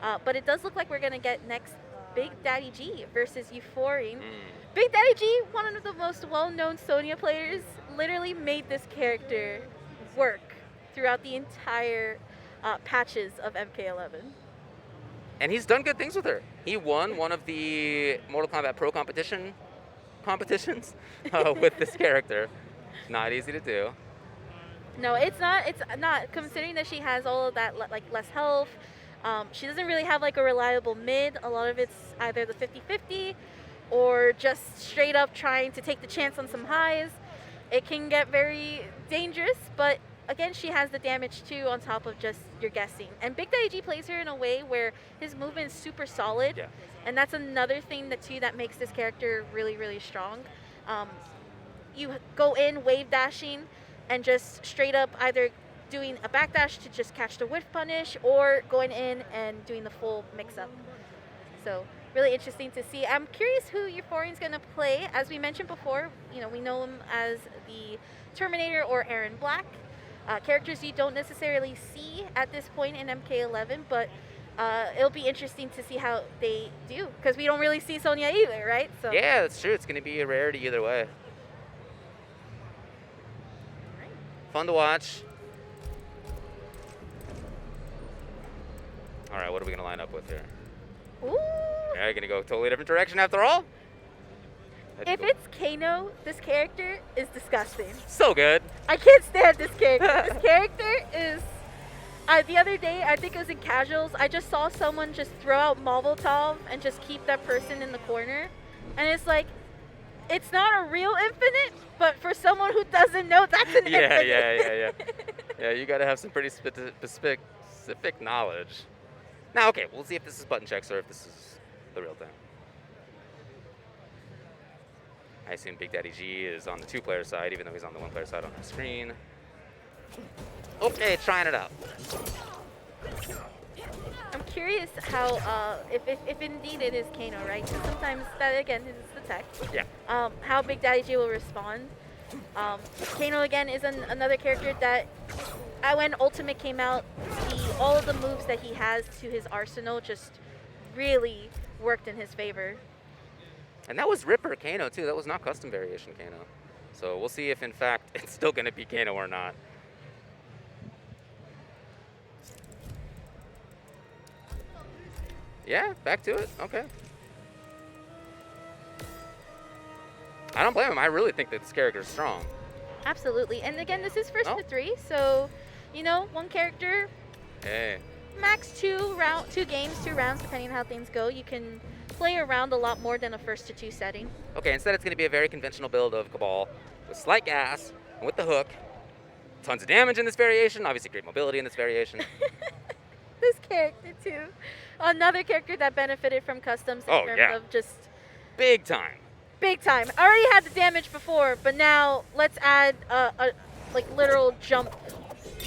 But it does look like we're going to get next Bigdaddyg versus Euphoring. Bigdaddyg, one of the most well-known Sonya players, literally made this character work throughout the entire patches of MK11. And he's done good things with her. He won one of the Mortal Kombat Pro competitions with this character. Not easy to do. No, it's not. It's not. Considering that she has all of that, like less health, she doesn't really have like a reliable mid. A lot of it's either the 50-50 or just straight up trying to take the chance on some highs. It can get very dangerous, but again, she has the damage too on top of just your guessing. And Bigdaddyg plays her in a way where his movement is super solid, and that's another thing that makes this character really, really strong. You go in wave dashing and just straight up either doing a backdash to just catch the whiff punish or going in and doing the full mix-up. So really interesting to see. I'm curious who Euphorion's going to play. As we mentioned before, we know him as the Terminator or Aaron Black. Characters you don't necessarily see at this point in MK11, but it'll be interesting to see how they do, because we don't really see Sonya either, right? So yeah, that's true. It's going to be a rarity either way. Right. Fun to watch. All right, what are we going to line up with here? Ooh. Yeah, you're going to go a totally different direction after all? If it's Kano, this character is disgusting. So good. I can't stand this character. This character is... the other day, I think it was in casuals, I just saw someone just throw out Molotov and just keep that person in the corner. And it's like, it's not a real infinite, but for someone who doesn't know, that's an infinite. Yeah. Yeah, you got to have some pretty specific knowledge. Now, okay, we'll see if this is button checks or if this is the real thing. I assume Bigdaddyg is on the two-player side, even though he's on the one-player side on the screen. Okay, trying it out. I'm curious how, if indeed it is Kano, right? 'Cause sometimes that, again, is the tech. Yeah. How Bigdaddyg will respond. Kano, again, is another character that, when Ultimate came out, all of the moves that he has to his arsenal just really worked in his favor. And that was Ripper Kano, too. That was not custom variation Kano. So we'll see if, in fact, it's still going to be Kano or not. Yeah, back to it. Okay. I don't blame him. I really think that this character is strong. Absolutely. And again, this is first Oh. to 3, so, one character, Hey. max 2 games, 2 rounds, depending on how things go. You can play around a lot more than a first to 2 setting. Okay, instead it's going to be a very conventional build of Cabal with slight gas and with the hook. Tons of damage in this variation. Obviously great mobility in this variation. This character, too. Another character that benefited from customs in terms of just... Big time. Big time. I already had the damage before, but now let's add a literal jump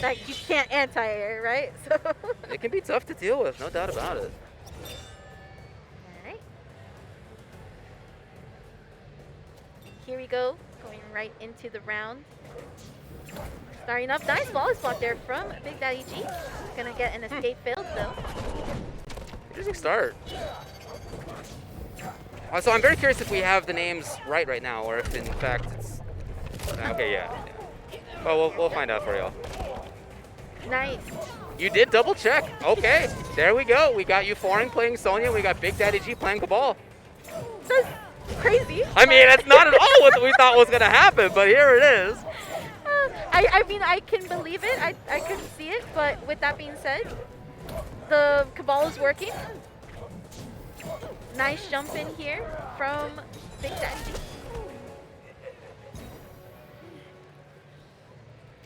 that you can't anti-air, right? So It can be tough to deal with, no doubt about it. Alright. Here we go, going right into the round. Starting up, nice volley spot there from Bigdaddyg. Gonna get an escape failed though. Interesting start. So I'm very curious if we have the names right now, or if in fact it's... Okay, yeah. Well, we'll find out for y'all. Nice. You did double check. Okay, there we go. We got Euphoring playing Sonya. We got Bigdaddyg playing Cabal. That's crazy. I mean, that's not at all what we thought was going to happen, but here it is. I mean, I can believe it. I couldn't see it, but with that being said, the Cabal is working. Nice jump in here from Bigdaddyg.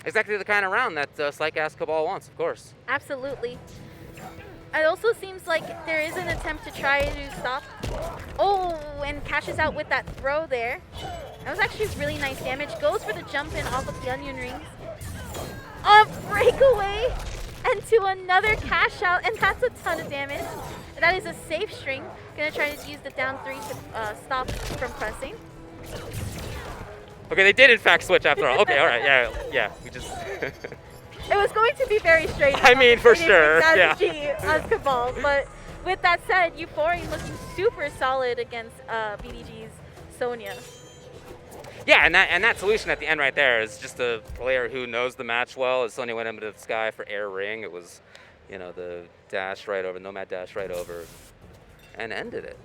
Exactly the kind of round that Slight Gas Cabal wants, of course. Absolutely. It also seems like there is an attempt to try to stop. Oh, and cashes out with that throw there. That was actually really nice damage. Goes for the jump in off of the onion rings. A breakaway and to another cash out, and that's a ton of damage. And that is a safe string. Gonna try to use the down 3 to stop from pressing. Okay, they did in fact switch after all. Okay, all right, yeah, we just... It was going to be very straight. I mean, for sure, yeah. As Cabal, but with that said, Euphoring looking super solid against BDG's Sonya. Yeah, and that solution at the end right there is just a player who knows the match well. As Sonya went into the sky for air ring, it was, you know, the dash right over, nomad dash right over, and ended it.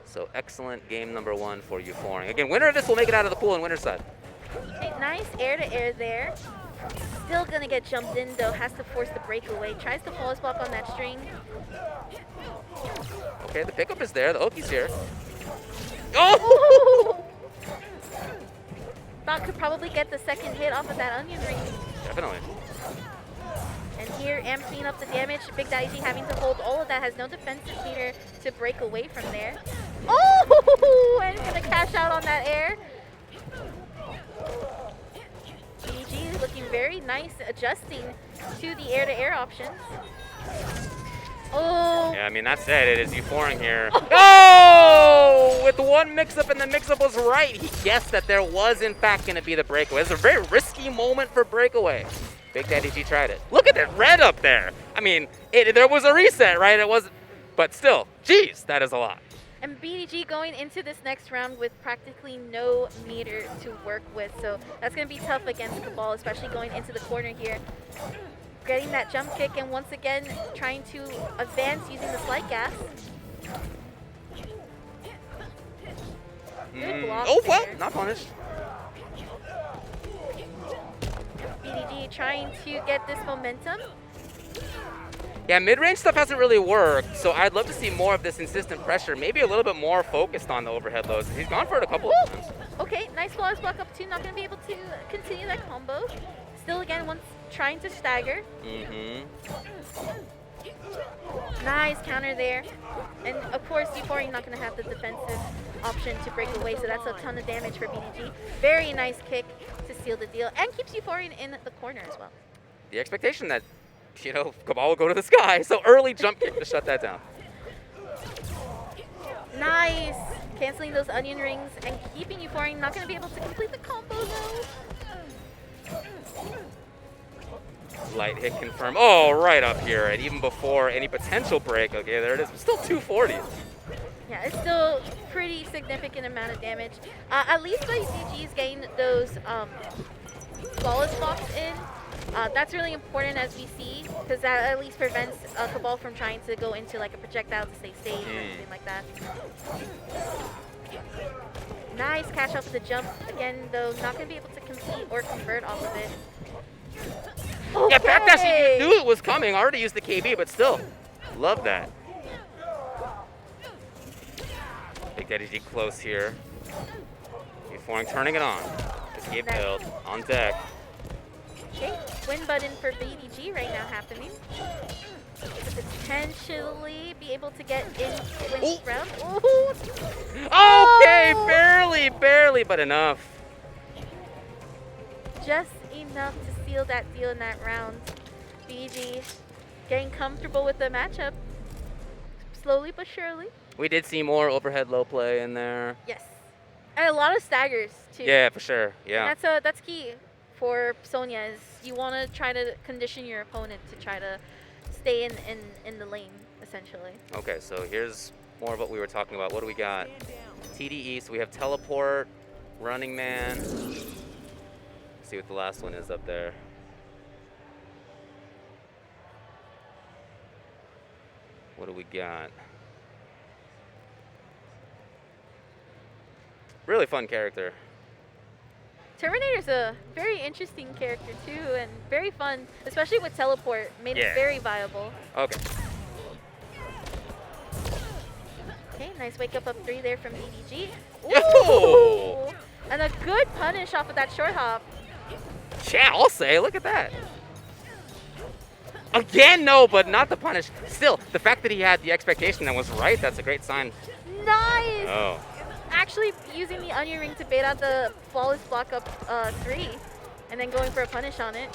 So excellent game number 1 for Euphoring. Again, winner of this will make it out of the pool on winner's side. Okay, nice air-to-air there. Still gonna get jumped in though, has to force the breakaway. Tries to flawless block on that string. Okay, the pickup is there, the Oki's here. Oh! Thought could probably get the second hit off of that onion ring. Definitely. And here, amping up the damage. Bigdaddyg having to hold all of that, has no defensive meter to break away from there. Oh! And gonna cash out on that air. BDG looking very nice, adjusting to the air-to-air options. Oh! Yeah, I mean, that's it. It is Euphoring here. Oh! With one mix-up, and the mix-up was right. He guessed that there was, in fact, going to be the breakaway. It's a very risky moment for breakaway. Bigdaddyg tried it. Look at that red up there. I mean, there was a reset, right? It wasn't, but still, geez, that is a lot. And BDG going into this next round with practically no meter to work with. So that's going to be tough against Kabal, especially going into the corner here. Getting that jump kick and once again trying to advance using the slide gas. Good block Oh, well, there. not punished. BDG trying to get this momentum. Yeah, mid-range stuff hasn't really worked, so I'd love to see more of this insistent pressure, maybe a little bit more focused on the overhead lows. He's gone for it a couple of times. Okay, nice flawless block up two, not going to be able to continue that combo. Still again, once trying to stagger. Nice counter there. And of course, Euphoring not going to have the defensive option to break away, so that's a ton of damage for BDG. Very nice kick to seal the deal, and keeps Euphoring in the corner as well. The expectation that, you know, Kabal will go to the sky, so early jump kick to shut that down. Nice! Canceling those onion rings and keeping Euphoring not going to be able to complete the combo though. Light hit confirm. Oh, right up here, and even before any potential break. Okay, there it is. Still 240. Yeah, it's still pretty significant amount of damage. At least BDG is getting those flawless blocks in. That's really important as we see, because that at least prevents Kabal from trying to go into like a projectile to stay safe or anything like that. Nice catch up with the jump. Again, though, not going to be able to compete or convert off of it. Okay. Yeah, backdash, he knew it was coming. Already used the KB, but still. Love that. Bigdaddyg close here. Euphoring turning it on. Escape held. On deck. Okay, win button for BDG right now happening. Potentially be able to get in win this round. Ooh. Okay, barely, but enough. Just enough to seal that deal in that round. BDG getting comfortable with the matchup. Slowly but surely. We did see more overhead low play in there. Yes. And a lot of staggers too. Yeah, for sure. Yeah. And that's key for Sonya, is you want to try to condition your opponent to try to stay in the lane, essentially. Okay, so here's more of what we were talking about. What do we got? TDE, so we have teleport, running man. Let's see what the last one is up there. What do we got? Really fun character. Terminator's a very interesting character too, and very fun, especially with teleport. Made it very viable. Okay. Okay, nice wake up 3 there from BDG. Yo! And a good punish off of that short hop. Yeah, I'll say, look at that. Again, no, but not the punish. Still, the fact that he had the expectation and was right, that's a great sign. Nice! Oh. Actually using the onion ring to bait out the flawless block up 3, and then going for a punish on it.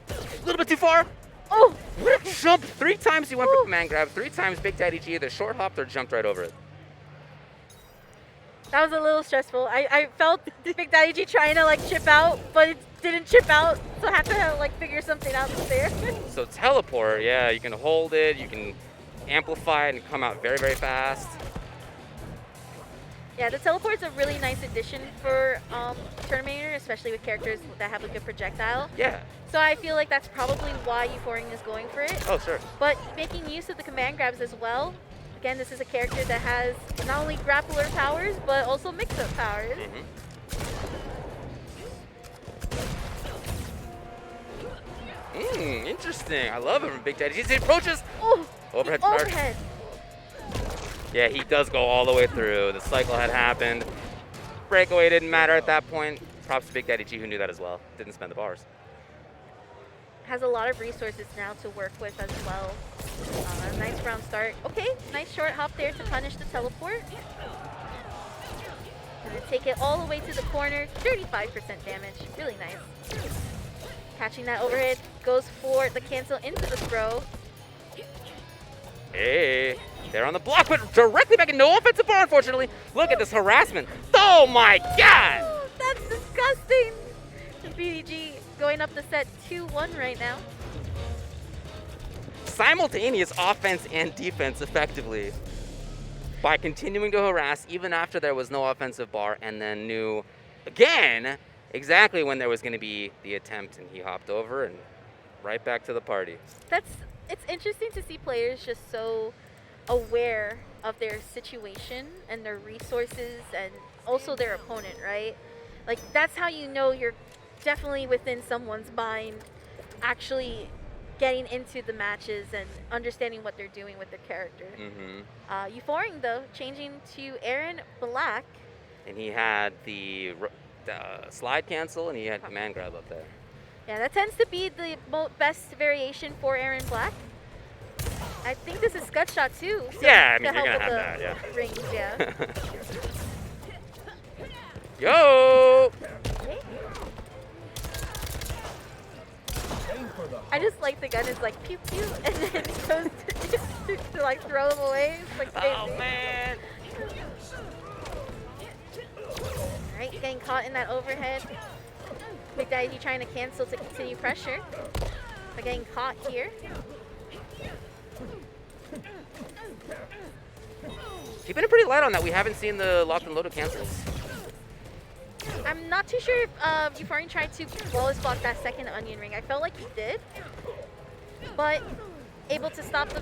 A little bit too far. Oh! What a jump! 3 times he went for command grab, 3 times Bigdaddyg either short hopped or jumped right over it. That was a little stressful. I felt Bigdaddyg trying to like chip out, but it didn't chip out, so I had to like figure something out there. So teleport, yeah, you can hold it, you can amplify it and come out very, very fast. Yeah, the teleport's a really nice addition for Terminator, especially with characters that have a good projectile. Yeah. So I feel like that's probably why Euphoring is going for it. Oh, sure. But making use of the command grabs as well. Again, this is a character that has not only grappler powers, but also mix-up powers. Interesting. I love it from Bigdaddy. He approaches. Oh, Overhead charge. overhead. Yeah, he does go all the way through. The cycle had happened. Breakaway didn't matter at that point. Props to Bigdaddy who knew that as well. Didn't spend the bars. Has a lot of resources now to work with as well. A nice round start. Okay, nice short hop there to punish the teleport. Gonna take it all the way to the corner. 35% damage. Really nice. Catching that overhead. Goes for the cancel into the throw. Hey, they're on the block, but directly back in. No offensive bar, unfortunately. Look at this harassment. Oh my god! Oh, that's disgusting. The BDG going up the set 2-1 right now. Simultaneous offense and defense effectively by continuing to harass even after there was no offensive bar, and then knew again exactly when there was going to be the attempt, and he hopped over and right back to the party. It's interesting to see players just so aware of their situation and their resources and also their opponent, right? Like, that's how you know you're definitely within someone's mind, actually getting into the matches and understanding what they're doing with their character. Euphoring, though, changing to Aaron Black. And he had the slide cancel, and he had command grab up there. Yeah, that tends to be the best variation for Aaron Black. I think this is Scud Shot too. So yeah, I mean, to you're help going to with have that, yeah. the range, yeah. Yo! Okay. I just like the gun is like pew pew and then it goes to like throw them away. It's like crazy. Oh man! Alright, getting caught in that overhead. Bigdaddy trying to cancel to continue pressure. But getting caught here. Keeping it pretty light on that. We haven't seen the locked and loaded cancels. I'm not too sure if Euphoring tried to flawless block that second onion ring. I felt like he did. But able to stop the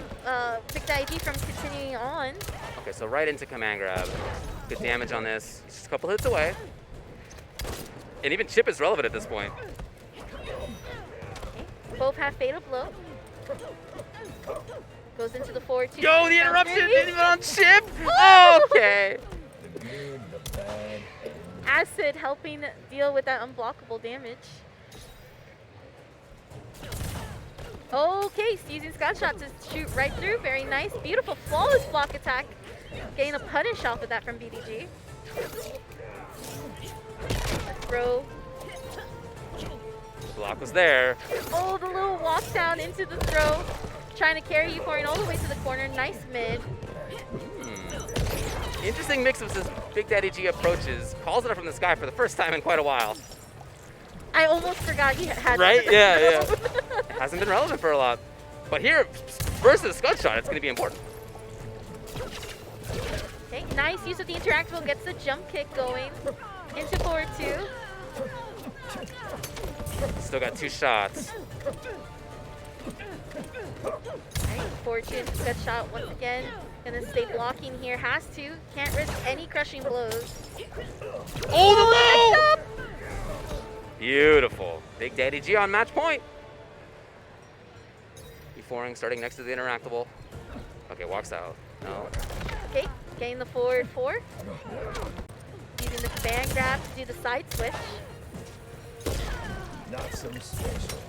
Bigdaddy from continuing on. Okay, so right into command grab. Good damage on this. He's just a couple hits away. And even chip is relevant at this point. Okay. Both have fatal blow. Goes into the forward two. Yo, the interruption didn't even on chip. Oh, okay. Acid helping deal with that unblockable damage. Okay, using Scott Shot to shoot right through. Very nice. Beautiful, flawless block attack. Getting a punish off of that from BDG. Throw. Block was there. Oh, the little walk down into the throw. Trying to carry Euphoring all the way to the corner. Nice mid. Interesting mix-ups as Bigdaddy approaches. Calls it up from the sky for the first time in quite a while. I almost forgot he had Right? Yeah. Hasn't been relevant for a lot. But here, versus Scud Shot, it's going to be important. Okay, nice use of the interactable. Gets the jump kick going. Into forward two. Still got 2 shots. Alright, forward two into Scud Shot once again. Gonna stay blocking here. Has to. Can't risk any crushing blows. Oh, the low! Beautiful. Bigdaddy on match point. Euphoring starting next to the interactable. Okay, walks out. No. Okay, getting the forward 4. Using the command grab to do the side switch. Not some special.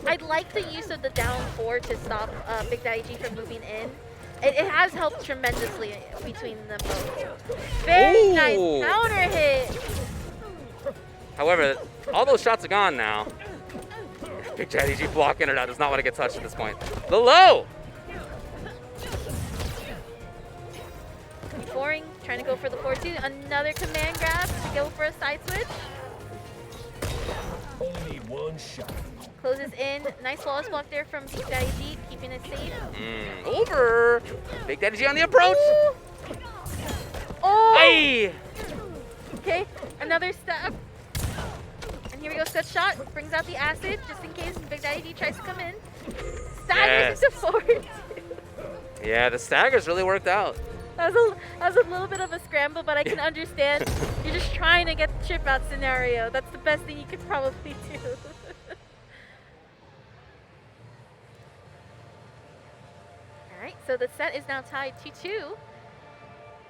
I'd like the use of the down 4 to stop Bigdaddy from moving in. It has helped tremendously between them both. Very nice counter hit. However, all those shots are gone now. Bigdaddy blocking it out. Does not want to get touched at this point. The low! Euphoring, trying to go for the 4-2. Another command grab to go for a side switch. Only one shot. Closes in. Nice flawless block there from Bigdaddyg, keeping it safe. Over. Bigdaddyg on the approach. Ooh. Oh! Aye. Okay, another stab. And here we go, set shot. Brings out the acid, just in case Bigdaddyg tries to come in. Staggers into forward. Yeah, the staggers really worked out. That was a little bit of a scramble, but I can understand. You're just trying to get the chip out scenario. That's the best thing you could probably do. Alright, so the set is now tied 2-2.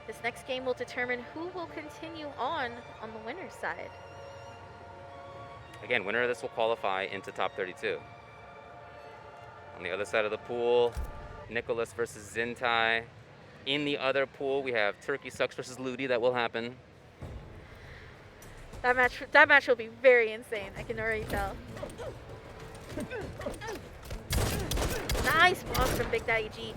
This next game will determine who will continue on the winner's side. Again, winner of this will qualify into top 32. On the other side of the pool, Nicholas versus Zintai. In the other pool, we have Turkey Sucks versus Ludi. That will happen. That match will be very insane. I can already tell. Nice block from Bigdaddyg,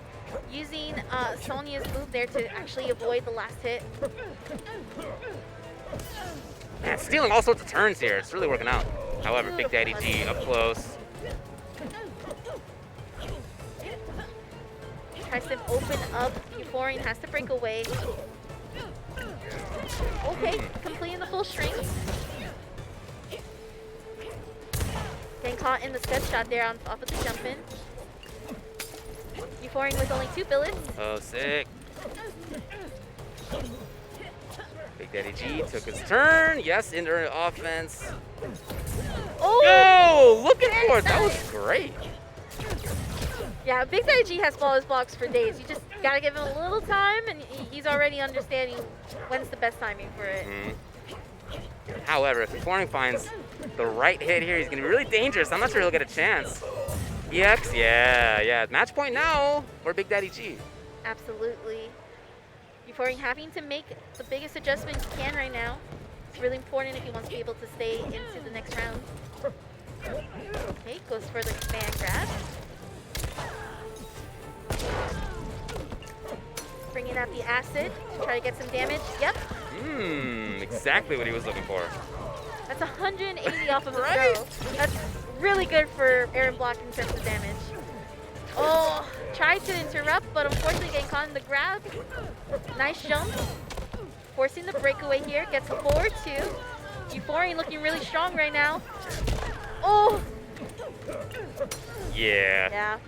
using Sonya's move there to actually avoid the last hit. Man, stealing all sorts of turns here. It's really working out. However, Bigdaddyg up close. Tries to open up. Euphoring has to break away. Okay, completing the full string. Getting caught in the step shot there off of the jump in. Euphoring with only 2 billets. Oh, sick. Bigdaddyg took his turn. Yes, into offense. Oh! Yo, looking for it. That was great. Yeah, Bigdaddyg has flawless blocks for days. You just gotta give him a little time, and he's already understanding when's the best timing for it. However, if Euphoring finds the right hit here, he's gonna be really dangerous. I'm not sure he'll get a chance. EX, yeah. Match point now for Bigdaddyg. Absolutely. Euphoring having to make the biggest adjustment he can right now. It's really important if he wants to be able to stay into the next round. Okay, goes for the command grab. Bringing out the acid to try to get some damage. Yep. Exactly what he was looking for. That's 180 off of the throw. That's really good for Aaron block in terms of damage. Oh, tried to interrupt, but unfortunately getting caught in the grab. Nice jump. Forcing the breakaway here. Gets a forward too. Euphoring looking really strong right now. Oh! Yeah.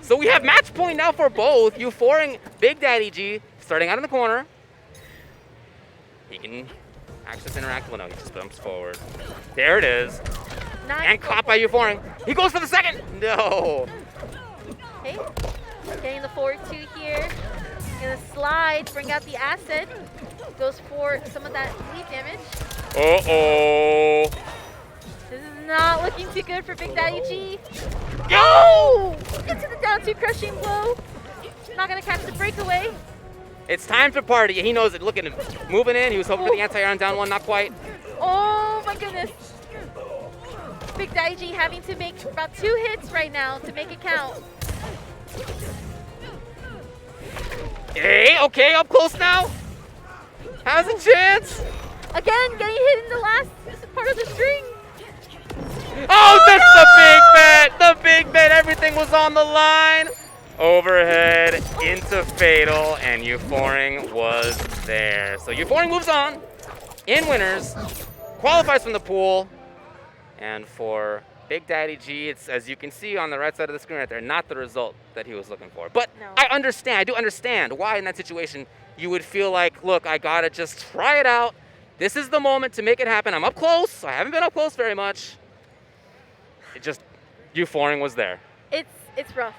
So we have match point now for both. Euphoring, Bigdaddyg, starting out in the corner. He can access interact. Well, no, he just bumps forward. There it is. Nice. And caught by Euphoring. He goes for the second. No. Okay. Getting the forward two here. Gonna slide, bring out the acid. Goes for some of that bleed damage. Uh-oh. This is not looking too good for Bigdaddyg. Yo! Into the down two crushing blow. Not gonna catch the breakaway. It's time to party. He knows it. Look at him. Moving in. He was hoping for the anti-air on down one. Not quite. Oh my goodness. Bigdaddyg having to make about 2 hits right now to make it count. Hey, okay, up close now. Has a chance. Again, getting hit in the last part of the string. Oh, that's the big bet. The big bet. Everything was on the line. Overhead into fatal, and Euphoring was there. So Euphoring moves on in winners, qualifies from the pool, and for Bigdaddyg, it's, as you can see on the right side of the screen right there, not the result that he was looking for. But No. I do understand why in that situation you would feel like, look, I gotta just try it out. This is the moment to make it happen. I'm up close. I haven't been up close very much. It just, Euphoring was there. It's rough.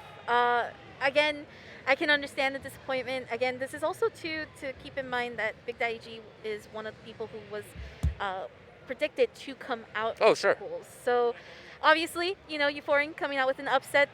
Again, I can understand the disappointment. Again, this is also to keep in mind that Bigdaddyg is one of the people who was predicted to come out Oh, of sure. the pools. So obviously, you know, Euphoring coming out with an upset